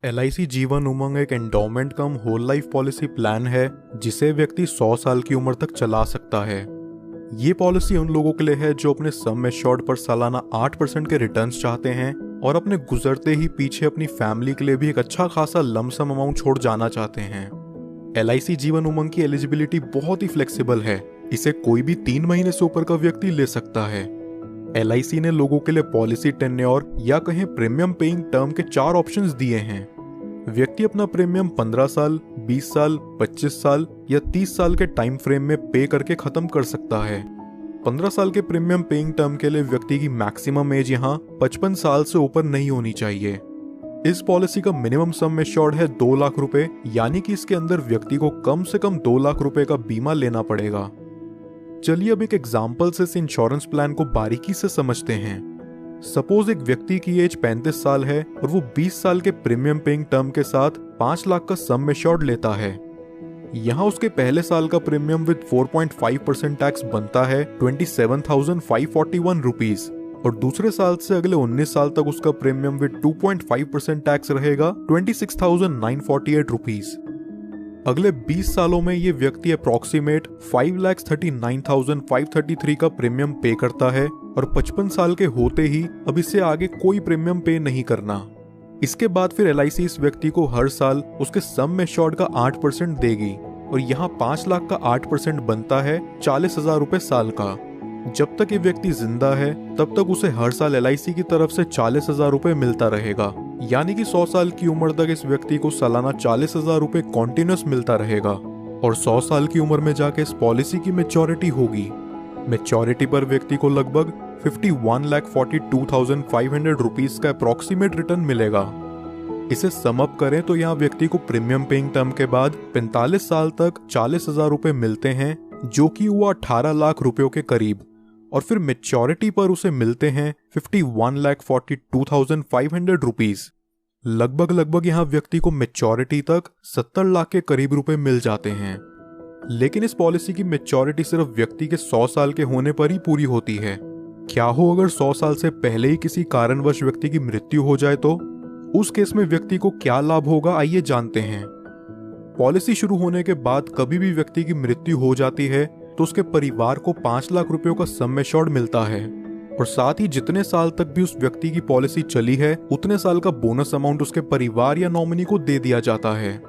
LIC Jeevan Umang एक endowment कम whole life policy plan है जिसे व्यक्ति 100 साल की उम्र तक चला सकता है। ये पॉलिसी उन लोगों के लिए है जो अपने सम एश्योर्ड पर सालाना 8% के रिटर्न्स चाहते हैं और अपने गुजरते ही पीछे अपनी फैमिली के लिए भी एक अच्छा खासा लमसम अमाउंट छोड़ जाना चाहते हैं। LIC जीवन उमंग की एलिजिबिलिटी बहुत ही फ्लेक्सिबल है। इसे कोई भी 3 महीने से ऊपर का व्यक्ति ले सकता है। LIC ने लोगों के लिए पॉलिसी टेन्योर या कहें प्रीमियम पेइंग टर्म के 4 ऑप्शंस दिए हैं। व्यक्ति अपना प्रीमियम 15 साल, 20 साल, 25 साल या 30 साल के टाइम फ्रेम में पे करके खत्म कर सकता है। 15 साल के प्रीमियम पेइंग टर्म के लिए व्यक्ति की मैक्सिमम एज यहाँ 55 साल से ऊपर नहीं होनी चाहिए। इस पॉलिसी का मिनिमम सम एश्योर्ड है 2 लाख रुपए, यानी कि इसके अंदर व्यक्ति को कम से कम 2 लाख रुपए का बीमा लेना पड़ेगा। चलिए अब एक एग्जाम्पल से इस इंश्योरेंस प्लान को बारीकी से समझते हैं। सपोज एक व्यक्ति की एज 35 साल है और वो 20 साल के प्रीमियम पेइंग टर्म के साथ 5 लाख का सम एश्योर्ड लेता है। यहाँ उसके पहले साल का प्रीमियम विद 4.5% टैक्स बनता है 27,541 रुपीज और दूसरे साल से अगले 19 साल तक उसका प्रीमियम विद 2.5% टैक्स रहेगा 26,948 रुपीज। अगले 20 सालों में ये व्यक्ति अप्रॉक्सीमेट 5,39,533 का प्रीमियम पे करता है और 55 साल के होते ही अब इससे आगे कोई प्रीमियम पे नहीं करना। इसके बाद फिर LIC इस व्यक्ति को हर साल उसके सम एश्योर्ड का 8% देगी और यहाँ 5 लाख का 8% बनता है 40,000 रुपए साल का। जब तक ये व्यक्ति जिंदा है तब तक उसे हर साल LIC की तरफ से 40,000 रुपए मिलता रहेगा, यानी कि 100 साल की उम्र तक इस व्यक्ति को सालाना 40,000 रुपए कॉन्टिन्यूस मिलता रहेगा और 100 साल की उम्र में जाके इस पॉलिसी की मैच्योरिटी होगी। मैच्योरिटी पर व्यक्ति को लगभग 51,42,500 रुपीज का अप्रॉक्सीमेट रिटर्न मिलेगा। इसे सम अप करें तो यहाँ व्यक्ति को प्रीमियम पेइंग टर्म के बाद 45 साल तक 40,000 रुपए मिलते हैं, जो कि हुआ 18 लाख रुपयों के करीब, और फिर मैच्योरिटी पर उसे मिलते हैं 51,42,500 रुपीज। लगभग यहाँ व्यक्ति को मैच्योरिटी तक 70 लाख के करीब रुपए मिल जाते हैं। लेकिन इस पॉलिसी की मैच्योरिटी सिर्फ व्यक्ति के 100 साल के होने पर ही पूरी होती है। क्या हो अगर 100 साल से पहले ही किसी कारणवश व्यक्ति की मृत्यु हो जाए तो उस केस में व्यक्ति को क्या लाभ होगा, आइए जानते हैं। पॉलिसी शुरू होने के बाद कभी भी व्यक्ति की मृत्यु हो जाती है तो उसके परिवार को 5 लाख रुपयों का सम एश्योर्ड मिलता है और साथ ही जितने साल तक भी उस व्यक्ति की पॉलिसी चली है उतने साल का बोनस अमाउंट उसके परिवार या नॉमिनी को दे दिया जाता है।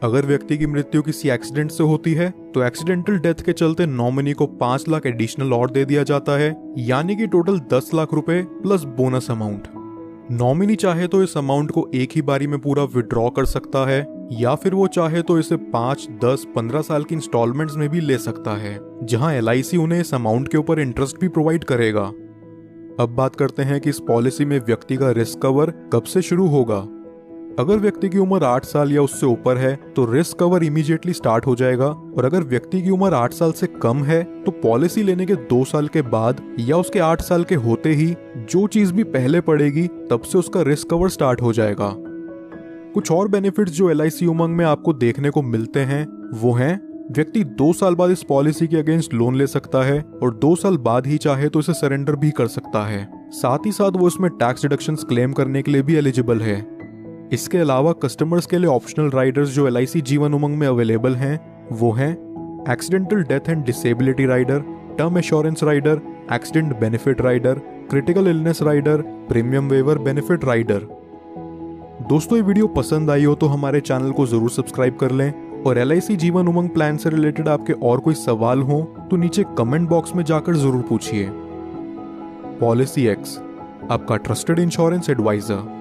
अगर व्यक्ति की मृत्यु किसी एक्सीडेंट से होती है तो एक्सीडेंटल डेथ के चलते नॉमिनी को 5 लाख एडिशनल और दे दिया जाता है, यानी कि टोटल 10 लाख रुपए प्लस बोनस अमाउंट। नॉमिनी चाहे तो इस अमाउंट को एक ही बारी में पूरा विड्रॉ कर सकता है या फिर वो चाहे तो इसे 5, 10, 15 साल की इंस्टॉलमेंट्स में भी ले सकता है, जहां LIC उन्हें इस अमाउंट के ऊपर इंटरेस्ट भी प्रोवाइड करेगा। अब बात करते हैं कि इस पॉलिसी में व्यक्ति का रिस्क कवर कब से शुरू होगा। अगर व्यक्ति की उम्र 8 साल या उससे ऊपर है तो रिस्क कवर इमीडिएटली स्टार्ट हो जाएगा, और अगर व्यक्ति की उम्र 8 साल से कम है तो पॉलिसी लेने के 2 साल के बाद या उसके 8 साल के होते ही जो चीज भी पहले पड़ेगी तब से उसका रिस्क कवर स्टार्ट हो जाएगा। कुछ और बेनिफिट्स जो LIC उमंग में आपको देखने को मिलते हैं वो हैं, व्यक्ति 2 साल बाद इस पॉलिसी के अगेंस्ट लोन ले सकता है और 2 साल बाद ही चाहे तो इसे सरेंडर भी कर सकता है। साथ ही साथ वो इसमें टैक्स डिडक्शंस क्लेम करने के लिए भी एलिजिबल है। इसके अलावा कस्टमर्स के लिए ऑप्शनल राइडर्स जो LIC जीवन उमंग में अवेलेबल हैं वो हैं accidental death and disability rider, term assurance rider, accident benefit rider, critical illness rider, premium waiver benefit rider. दोस्तों ये वीडियो पसंद आई हो तो हमारे चैनल को जरूर सब्सक्राइब कर लें, और LIC जीवन उमंग प्लान से रिलेटेड आपके और कोई सवाल हो तो नीचे कमेंट बॉक्स में जाकर जरूर पूछिए। पॉलिसी एक्स, आपका ट्रस्टेड इंश्योरेंस एडवाइजर।